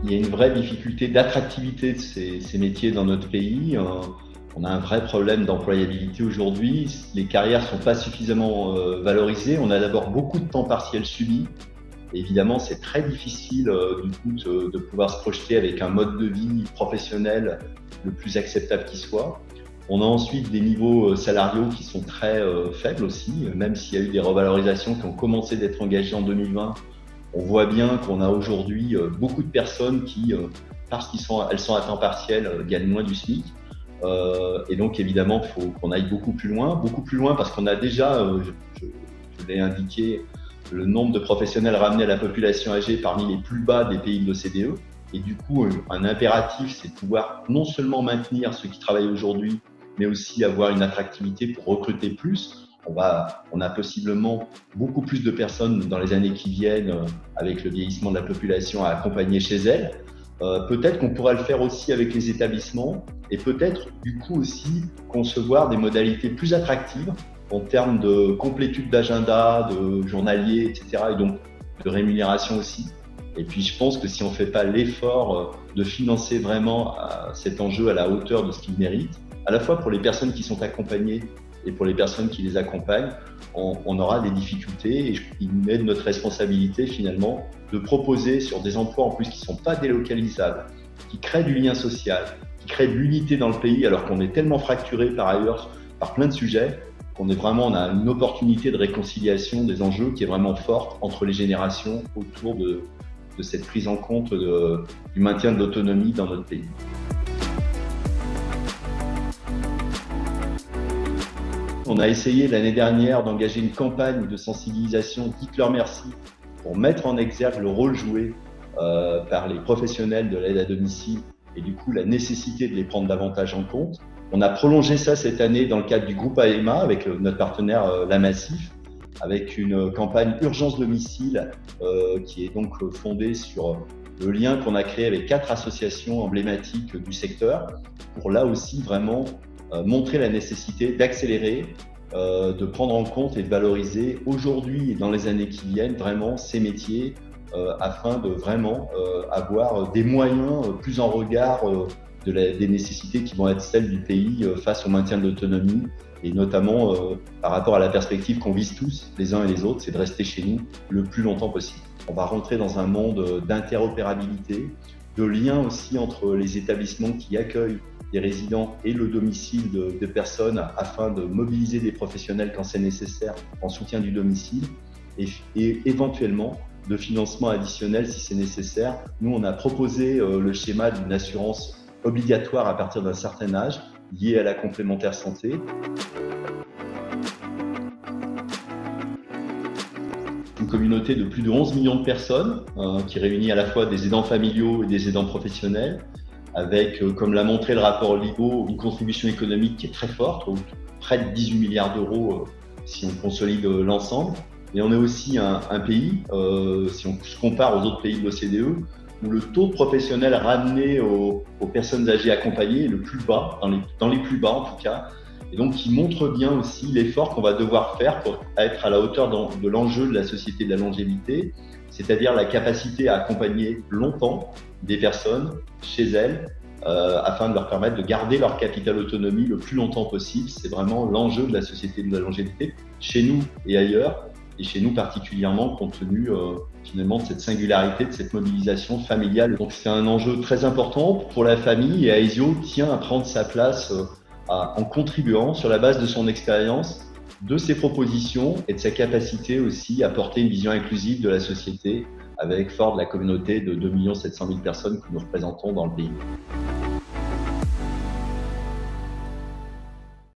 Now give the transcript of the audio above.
il y a une vraie difficulté d'attractivité de ces métiers dans notre pays. On a un vrai problème d'employabilité aujourd'hui. Les carrières ne sont pas suffisamment valorisées. On a d'abord beaucoup de temps partiel subi. Et évidemment, c'est très difficile du coup de pouvoir se projeter avec un mode de vie professionnel le plus acceptable qui soit. On a ensuite des niveaux salariaux qui sont très faibles aussi, même s'il y a eu des revalorisations qui ont commencé d'être engagées en 2020. On voit bien qu'on a aujourd'hui beaucoup de personnes qui, parce qu'elles sont à temps partiel, gagnent moins du SMIC. Et donc évidemment, il faut qu'on aille beaucoup plus loin parce qu'on a déjà, je l'ai indiqué, le nombre de professionnels ramenés à la population âgée parmi les plus bas des pays de l'OCDE. Et du coup, un impératif, c'est de pouvoir non seulement maintenir ceux qui travaillent aujourd'hui, mais aussi avoir une attractivité pour recruter plus. On a possiblement beaucoup plus de personnes dans les années qui viennent avec le vieillissement de la population à accompagner chez elles. Peut-être qu'on pourra le faire aussi avec les établissements et peut-être du coup aussi concevoir des modalités plus attractives en termes de complétude d'agenda, de journalier, etc. et donc de rémunération aussi. Et puis je pense que si on ne fait pas l'effort de financer vraiment cet enjeu à la hauteur de ce qu'il mérite, à la fois pour les personnes qui sont accompagnées et pour les personnes qui les accompagnent, on aura des difficultés et il est de notre responsabilité finalement de proposer sur des emplois en plus qui ne sont pas délocalisables, qui créent du lien social, qui créent de l'unité dans le pays alors qu'on est tellement fracturé par ailleurs par plein de sujets qu'on on a une opportunité de réconciliation des enjeux qui est vraiment forte entre les générations autour de cette prise en compte du maintien de l'autonomie dans notre pays. On a essayé l'année dernière d'engager une campagne de sensibilisation « Dites-leur merci » pour mettre en exergue le rôle joué par les professionnels de l'aide à domicile et du coup la nécessité de les prendre davantage en compte. On a prolongé ça cette année dans le cadre du groupe AEMA avec notre partenaire La Massif, avec une campagne Urgence Domicile qui est donc fondée sur le lien qu'on a créé avec 4 associations emblématiques du secteur pour là aussi vraiment montrer la nécessité d'accélérer, de prendre en compte et de valoriser aujourd'hui et dans les années qui viennent vraiment ces métiers afin de vraiment avoir des moyens plus en regard des nécessités qui vont être celles du pays face au maintien de l'autonomie et notamment par rapport à la perspective qu'on vise tous, les uns et les autres, c'est de rester chez nous le plus longtemps possible. On va rentrer dans un monde d'interopérabilité, de lien aussi entre les établissements qui accueillent des résidents et le domicile de personnes afin de mobiliser des professionnels quand c'est nécessaire en soutien du domicile et éventuellement de financement additionnel si c'est nécessaire. Nous, on a proposé le schéma d'une assurance obligatoire à partir d'un certain âge, lié à la complémentaire santé. Une communauté de plus de 11 millions de personnes qui réunit à la fois des aidants familiaux et des aidants professionnels, avec, comme l'a montré le rapport Libaud, une contribution économique qui est très forte, près de 18 milliards d'euros si on consolide l'ensemble. Et on est aussi un pays, si on se compare aux autres pays de l'OCDE, où le taux de professionnels ramenés aux personnes âgées accompagnées est le plus bas, dans les plus bas en tout cas, et donc qui montre bien aussi l'effort qu'on va devoir faire pour être à la hauteur de l'enjeu de la société de la longévité, c'est-à-dire la capacité à accompagner longtemps des personnes chez elles, afin de leur permettre de garder leur capital autonomie le plus longtemps possible. C'est vraiment l'enjeu de la société de la longévité, chez nous et ailleurs, et chez nous particulièrement compte tenu finalement de cette singularité, de cette mobilisation familiale. Donc c'est un enjeu très important pour la famille et Aesio tient à prendre sa place en contribuant sur la base de son expérience, de ses propositions et de sa capacité aussi à porter une vision inclusive de la société avec fort de la communauté de 2 700 000 personnes que nous représentons dans le pays.